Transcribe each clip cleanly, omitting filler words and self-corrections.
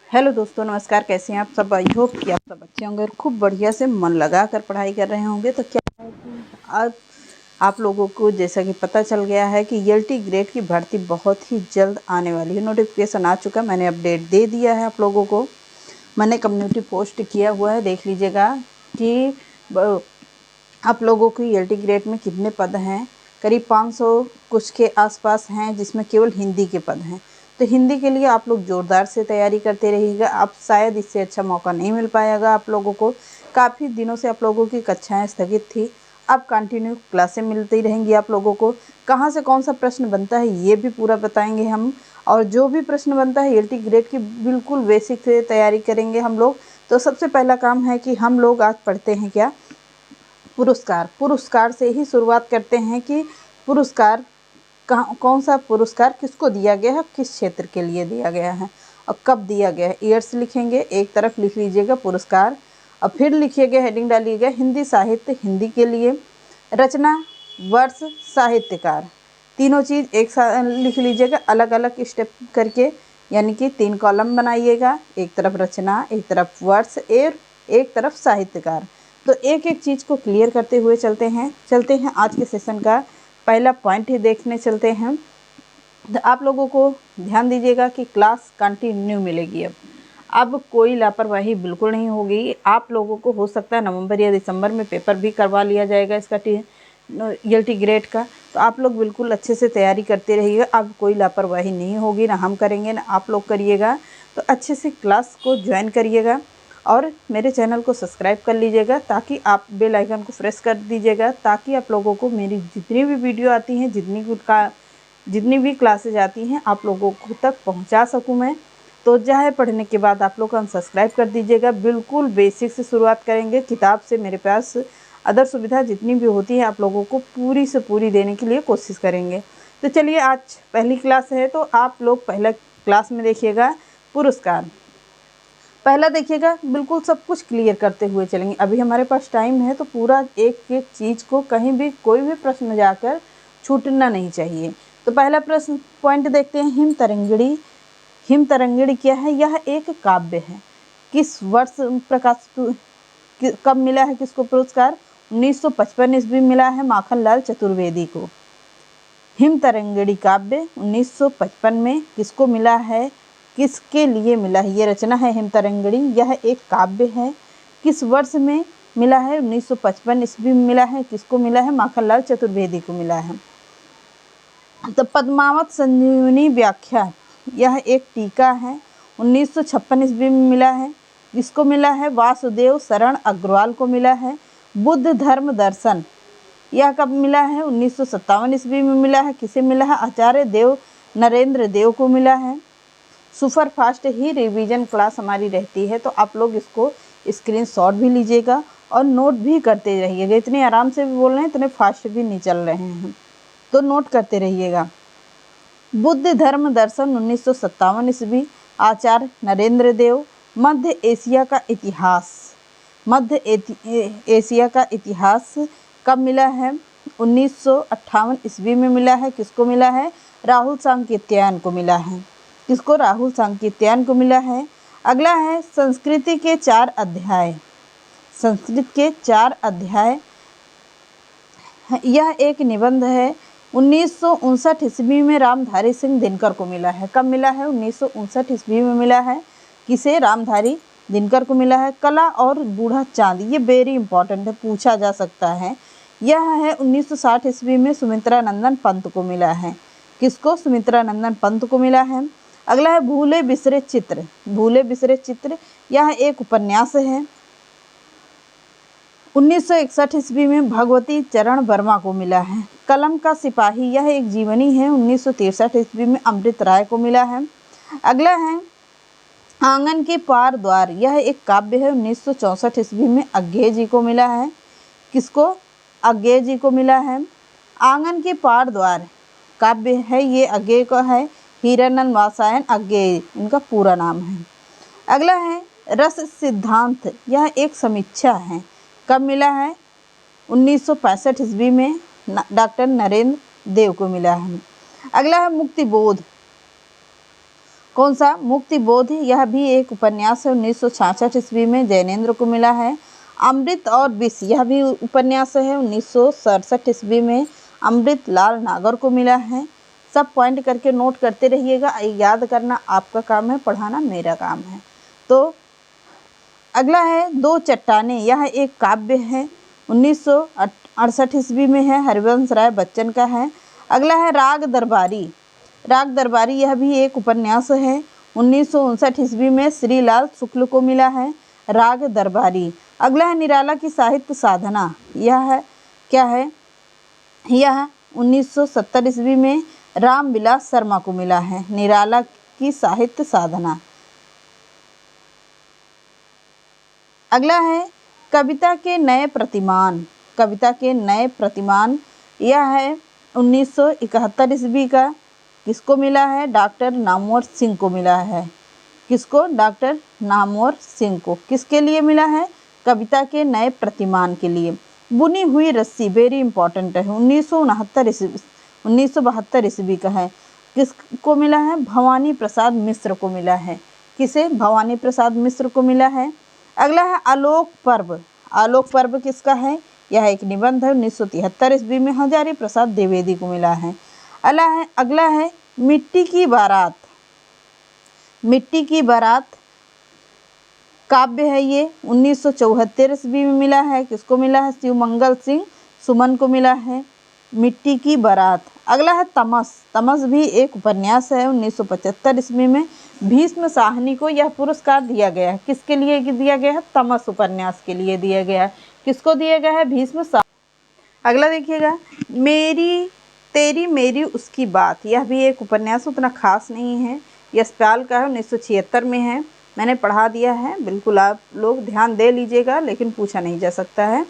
Hello दोस्तों, नमस्कार। कैसे हैं आप सब? आई होप कि आप सब अच्छे होंगे और खूब बढ़िया से मन लगा कर पढ़ाई कर रहे होंगे। तो क्या है कि आज आप लोगों को जैसा कि पता चल गया है कि एलटी ग्रेड की भर्ती बहुत ही जल्द आने वाली है। नोटिफिकेशन आ चुका, मैंने अपडेट दे दिया है आप लोगों को। मैंने कम्युनिटी पोस्ट किया हुआ है, देख लीजिएगा कि आप लोगों की एलटी ग्रेड में कितने पद हैं। करीब 500 कुछ के आसपास हैं, जिसमें केवल हिंदी के पद हैं। तो हिंदी के लिए आप लोग ज़ोरदार से तैयारी करते रहिएगा। आप शायद इससे अच्छा मौका नहीं मिल पाएगा आप लोगों को। काफ़ी दिनों से आप लोगों की कक्षाएं स्थगित थी, अब कंटिन्यू क्लासें मिलती रहेंगी आप लोगों को। कहाँ से कौन सा प्रश्न बनता है ये भी पूरा बताएंगे हम, और जो भी प्रश्न बनता है एलटी ग्रेड की बिल्कुल बेसिक से तैयारी करेंगे हम लोग। तो सबसे पहला काम है कि हम लोग आज पढ़ते हैं क्या, पुरस्कार से ही शुरुआत करते हैं कि पुरस्कार कौन सा पुरस्कार किसको दिया गया है, किस क्षेत्र के लिए दिया गया है और कब दिया गया है। ईयर्स लिखेंगे, एक तरफ लिख लीजिएगा पुरस्कार और फिर लिखिएगा, हेडिंग डालिएगा हिंदी साहित्य, हिंदी के लिए रचना, वर्ष, साहित्यकार। तीनों चीज़ एक साथ लिख लीजिएगा अलग अलग स्टेप करके, यानी कि 3 कॉलम बनाइएगा, एक तरफ रचना, एक तरफ वर्ष, एक तरफ साहित्यकार। तो एक एक चीज़ को क्लियर करते हुए चलते हैं आज के सेशन का पहला पॉइंट ही देखने चलते हैं। तो आप लोगों को ध्यान दीजिएगा कि क्लास कंटिन्यू मिलेगी। अब कोई लापरवाही बिल्कुल नहीं होगी। आप लोगों को हो सकता है नवंबर या दिसंबर में पेपर भी करवा लिया जाएगा इसका एलटी ग्रेड का। तो आप लोग बिल्कुल अच्छे से तैयारी करते रहिएगा। अब कोई लापरवाही नहीं होगी, ना हम करेंगे ना आप लोग करिएगा। तो अच्छे से क्लास को ज्वाइन करिएगा और मेरे चैनल को सब्सक्राइब कर लीजिएगा, ताकि आप बेल आइकन को प्रेस कर दीजिएगा, ताकि आप लोगों को मेरी जितनी भी वीडियो आती हैं, जितनी भी क्लासेज आती हैं, आप लोगों को तक पहुंचा सकूं मैं। तो चाहे पढ़ने के बाद आप लोग अनसब्सक्राइब कर दीजिएगा। बिल्कुल बेसिक से शुरुआत करेंगे, किताब से मेरे पास अदर सुविधा जितनी भी होती है आप लोगों को पूरी से पूरी देने के लिए कोशिश करेंगे। तो चलिए, आज पहली क्लास है तो आप लोग पहला क्लास में देखिएगा पुरस्कार। पहला देखिएगा, बिल्कुल सब कुछ क्लियर करते हुए चलेंगे। अभी हमारे पास टाइम है तो पूरा एक एक चीज़ को कहीं भी कोई भी प्रश्न जाकर छूटना नहीं चाहिए। तो पहला प्रश्न पॉइंट देखते हैं, हिम तरंगिणी। हिम तरंगिणी क्या है? यह एक काव्य है। किस वर्ष प्रकाशित, कब मिला है किसको पुरस्कार? 1955 ईस्वी मिला है माखनलाल चतुर्वेदी को। हिम तरंगिणी काव्य 1955 में किसको मिला है, किसके लिए मिला है? ये रचना है हिम तरंगिणी, यह एक काव्य है। किस वर्ष में मिला है? 1955 ईस्वी में मिला है। किसको मिला है? माखनलाल चतुर्वेदी को मिला है। तो पद्मावत संजीवनी व्याख्या, यह एक टीका है, 1956 ईस्वी में मिला है। किसको मिला है? वासुदेव शरण अग्रवाल को मिला है। बुद्ध धर्म दर्शन, यह कब मिला है? 1957 ईस्वी में मिला है। किसे मिला है? आचार्य देव नरेंद्र देव को मिला है। सुपर फास्ट ही रिवीजन क्लास हमारी रहती है, तो आप लोग इसको स्क्रीनशॉट भी लीजिएगा और नोट भी करते रहिएगा। इतने आराम से भी बोल रहे हैं, इतने फास्ट भी नहीं चल रहे हैं, तो नोट करते रहिएगा। बुद्ध धर्म दर्शन 1957 ईस्वी, आचार्य नरेंद्र देव। मध्य एशिया का इतिहास, एशिया का इतिहास कब मिला है? 1958 ईस्वी में मिला है। किसको मिला है? राहुल सांकृत्यायन को मिला है। किसको? राहुल सांकृत्यायन को मिला है। अगला है संस्कृति के 4 अध्याय। संस्कृत के 4 अध्याय, यह एक निबंध है। 1959 ईस्वी में रामधारी सिंह दिनकर को मिला है। कब मिला है? 1959 ईस्वी में मिला है। किसे? रामधारी दिनकर को मिला है। कला और बूढ़ा चांद, ये वेरी इंपॉर्टेंट है, पूछा जा सकता है। यह है 1960 ईस्वी में सुमित्रा नंदन पंत को मिला है। किसको? सुमित्रा नंदन पंत को मिला है। अगला है भूले बिसरे चित्र। भूले बिसरे चित्र, यह एक उपन्यास है। 1961 ईस्वी में भगवती चरण वर्मा को मिला है। कलम का सिपाही, यह एक जीवनी है। 1963 ईस्वी में अमृत राय को मिला है। अगला है आंगन के पार द्वार, यह एक काव्य है। 1964 ईस्वी में अज्ञे जी को मिला है। किसको? अज्ञे जी को मिला है। आंगन के पार द्वार काव्य है, ये अज्ञे का है। हीरानंद वात्स्यायन अज्ञे इनका पूरा नाम है। अगला है रस सिद्धांत, यह एक समीक्षा है। कब मिला है? 1965 ईस्वी में डॉक्टर नरेंद्र देव को मिला है। अगला है मुक्तिबोध, कौन सा? मुक्ति बोध, यह भी एक उपन्यास है, 1966 ईस्वी में जैनेन्द्र को मिला है। अमृत और विष, यह भी उपन्यास है, 1967 ईस्वी में अमृत लाल नागर को मिला है। सब पॉइंट करके नोट करते रहिएगा, याद करना आपका काम है, पढ़ाना मेरा काम है। तो अगला है दो चट्टानें, यह एक काव्य है, 1968 ईस्वी में है, हरिवंश राय बच्चन का है। अगला है राग दरबारी, राग दरबारी यह भी एक उपन्यास है, 1959 ईस्वी में श्रीलाल शुक्ल को मिला है, राग दरबारी। अगला है निराला की साहित्य साधना, यह है क्या है? यह 1970 ईस्वी में रामविलास शर्मा को मिला है, निराला की साहित्य साधना। अगला है कविता के नए प्रतिमान, कविता के नए प्रतिमान, यह है 1971 ईस्वी का, किसको मिला है? डॉक्टर नामवर सिंह को मिला है। किसको? डॉक्टर नामवर सिंह को। किसके लिए मिला है? कविता के नए प्रतिमान के लिए। बुनी हुई रस्सी वेरी इंपॉर्टेंट है, 1972 ईस्वी का है, किसको मिला है? भवानी प्रसाद मिश्र को मिला है। किसे? भवानी प्रसाद मिश्र को मिला है। अगला है आलोक पर्व, आलोक पर्व किसका है? यह एक निबंध है, 1973 ईस्वी में हजारी प्रसाद द्विवेदी को मिला है। अगला है मिट्टी की बारात, मिट्टी की बारात काव्य है, ये 1974 ईस्वी में मिला है, किसको मिला है? शिवमंगल सिंह सुमन को मिला है, मिट्टी की बारात। अगला है तमस, तमस भी एक उपन्यास है, 1975 ईस्वी में भीष्म साहनी को यह पुरस्कार दिया गया है। किसके लिए दिया गया है? तमस उपन्यास के लिए दिया गया है। किसको दिया गया है? भीष्म साहनी। अगला देखिएगा मेरी तेरी मेरी उसकी बात, यह भी एक उपन्यास उतना खास नहीं है, यशपाल का है, 1976 में है, मैंने पढ़ा दिया है, बिल्कुल आप लोग ध्यान दे लीजिएगा, लेकिन पूछा नहीं जा सकता है।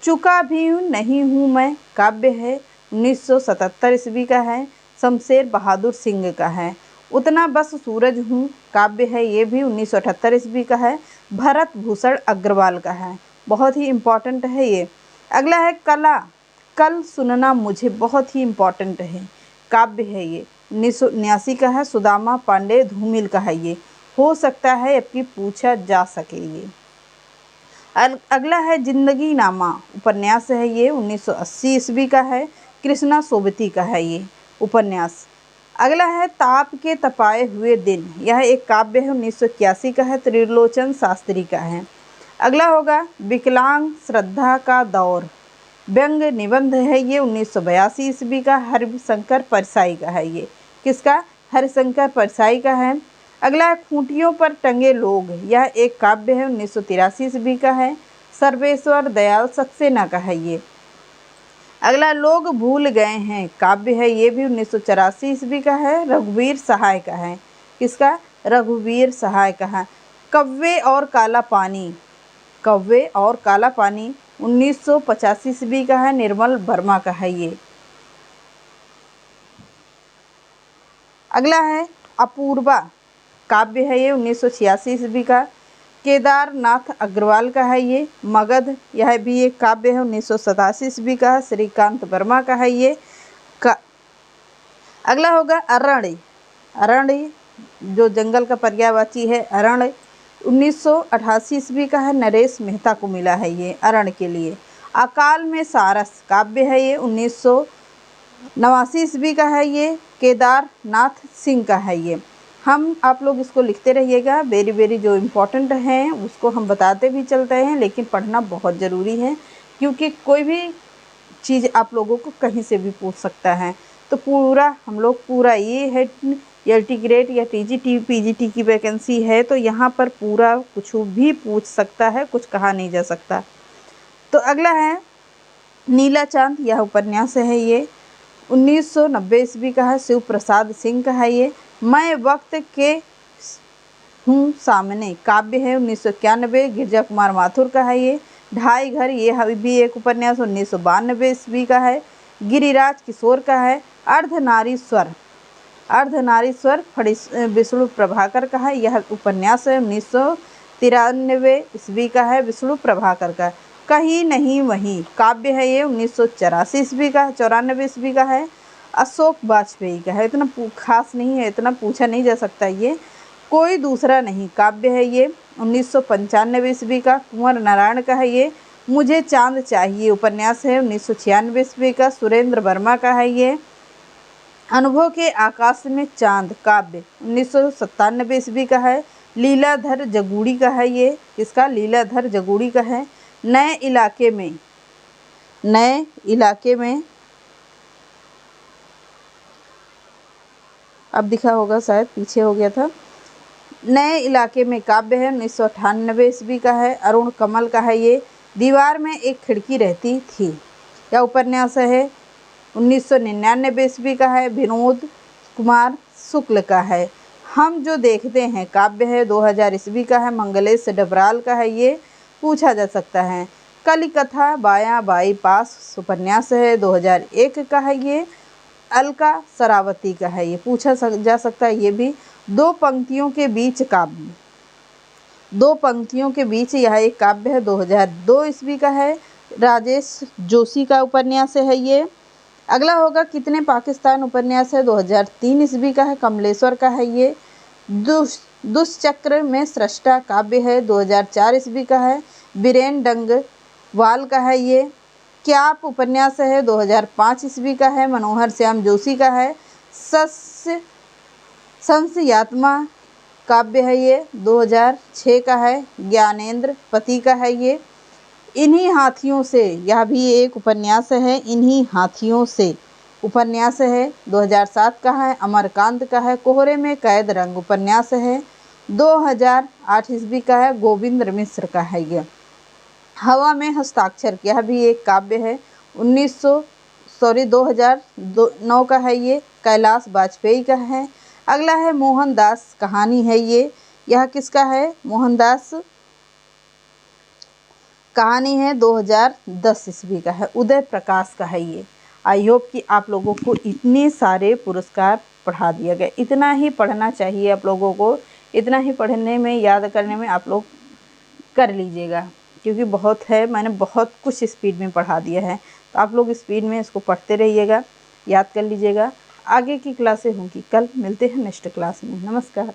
चुका भी नहीं हूँ मैं काव्य है, 1977 ईस्वी का है, शमशेर बहादुर सिंह का है। उतना बस सूरज हूँ काव्य है, ये भी 1978 ईस्वी का है, भरत भूषण अग्रवाल का है, बहुत ही इम्पॉर्टेंट है ये। अगला है कला, कल सुनना मुझे, बहुत ही इम्पॉर्टेंट है, काव्य है ये, 1979 का है, सुदामा पांडे धूमिल का है ये, हो सकता है आपकी पूछा जा सके ये। अगला है जिंदगी नामा, उपन्यास है ये, 1980 ईस्वी का है, कृष्णा सोबती का है ये उपन्यास। अगला है ताप के तपाए हुए दिन, यह एक काव्य है, 1981 का है, त्रिलोचन शास्त्री का है। अगला होगा विकलांग श्रद्धा का दौर, व्यंग निबंध है ये, 1982 ईस्वी का, हरिशंकर परसाई का है ये। किसका? हरिशंकर परसाई का है। अगला है खूंटियों पर टंगे लोग, यह एक काव्य है, 1983 ईस्वी का है, सर्वेश्वर दयाल सक्सेना का है ये। अगला लोग भूल गए हैं काव्य है, ये भी 1984 ईस्वी का है, रघुवीर सहाय का है। किसका? रघुवीर सहाय का है। कव्वे और काला पानी, कव्वे और काला पानी 1985 ईस्वी का है, निर्मल वर्मा का है ये। अगला है अपूर्वा, काव्य है ये, 1986 ईस्वी का, केदारनाथ अग्रवाल का है ये। मगध, यह भी एक काव्य है, 1987 ईस्वी का है, श्रीकांत वर्मा का है ये। अगला होगा अरण्य, अरण्य जो जंगल का पर्यायवाची है, अरण्य 1988 ईस्वी का है, नरेश मेहता को मिला है ये अरण्य के लिए। अकाल में सारस काव्य है ये, 1989 ईस्वी का है ये, केदारनाथ सिंह का है ये। हम आप लोग इसको लिखते रहिएगा, वेरी वेरी जो इम्पोर्टेंट हैं उसको हम बताते भी चलते हैं, लेकिन पढ़ना बहुत ज़रूरी है, क्योंकि कोई भी चीज़ आप लोगों को कहीं से भी पूछ सकता है। तो पूरा हम लोग पूरा ये है LT ग्रेड या TGT PGT की वैकेंसी है, तो यहाँ पर पूरा कुछ भी पूछ सकता है, कुछ कहा नहीं जा सकता। तो अगला है नीला चांद, यह उपन्यास है ये, 1990 ईस्वी का है, शिव प्रसाद सिंह का है ये। मैं वक्त के हूँ सामने काव्य है, 1991, गिरजा कुमार माथुर का है ये। ढाई घर, ये भी एक उपन्यास 1992 ईस्वी का है, गिरिराज किशोर का है। अर्धनारीश्वर, अर्धनारीश्वर विष्णु प्रभाकर का है, यह उपन्यास है, 1993 ईस्वी का है, विष्णु प्रभाकर का। कहीं नहीं वहीं काव्य है ये, 1984 ईस्वी का, 94 ईस्वी का है। अशोक वाजपेयी का है। इतना खास नहीं है, इतना पूछा नहीं जा सकता। ये कोई दूसरा नहीं काव्य है ये 1995 ईस्वी का, कुंवर नारायण का है ये। मुझे चांद चाहिए उपन्यास है 1996 ईस्वी का, सुरेंद्र वर्मा का है ये। अनुभव के आकाश में चांद काव्य 1997 ईस्वी का है, लीलाधर जगूड़ी का है ये। किसका? लीलाधर जगूड़ी का है। नए इलाके में अब दिखा होगा, शायद पीछे हो गया था। नए इलाके में काव्य है 1998 ईस्वी का है, अरुण कमल का है ये। दीवार में एक खिड़की रहती थी, यह उपन्यास है 1999 ईस्वी का है, विनोद कुमार शुक्ल का है। हम जो देखते हैं काव्य है 2000 ईस्वी का है, मंगलेश डबराल का है ये। पूछा जा सकता है। कलिकथा बाया बाई पास उपन्यास है 2001 का है ये, अलका सरावती का है ये। पूछा जा सकता है ये भी। दो पंक्तियों के बीच काव्य, दो पंक्तियों के बीच यह एक काव्य है 2002 ईस्वी का है, राजेश जोशी का उपन्यास है ये। अगला होगा कितने पाकिस्तान उपन्यास है 2003 ईस्वी का है, कमलेश्वर का है ये। दुष्चक्र में सृष्टा काव्य है 2004 ईस्वी का है, बीरेन डंगवाल का है ये। क्याप उपन्यास है 2005 ईस्वी का है, मनोहर श्याम जोशी का है। संशयात्मा काव्य है ये 2006 का है, ज्ञानेंद्र पति का है ये। इन्हीं हाथियों से, यह भी एक उपन्यास है, इन्हीं हाथियों से उपन्यास है 2007 का है, अमरकांत का है। कोहरे में कैद रंग उपन्यास है 2008 ईस्वी का है, गोविंद मिश्र का है ये। हवा में हस्ताक्षर, यह भी एक काव्य है 2009 का है ये, कैलाश वाजपेयी का है। अगला है मोहनदास कहानी है ये, यह किसका है? मोहनदास कहानी है 2010 ईस्वी का है, उदय प्रकाश का है ये। आई होप कि आप लोगों को इतने सारे पुरस्कार पढ़ा दिया गया। इतना ही पढ़ना चाहिए आप लोगों को, इतना ही पढ़ने में, याद करने में आप लोग कर लीजिएगा, क्योंकि बहुत है, मैंने बहुत कुछ स्पीड में पढ़ा दिया है। तो आप लोग स्पीड में इसको पढ़ते रहिएगा, याद कर लीजिएगा। आगे की क्लासें होंगी कल, मिलते हैं नेक्स्ट क्लास में। नमस्कार।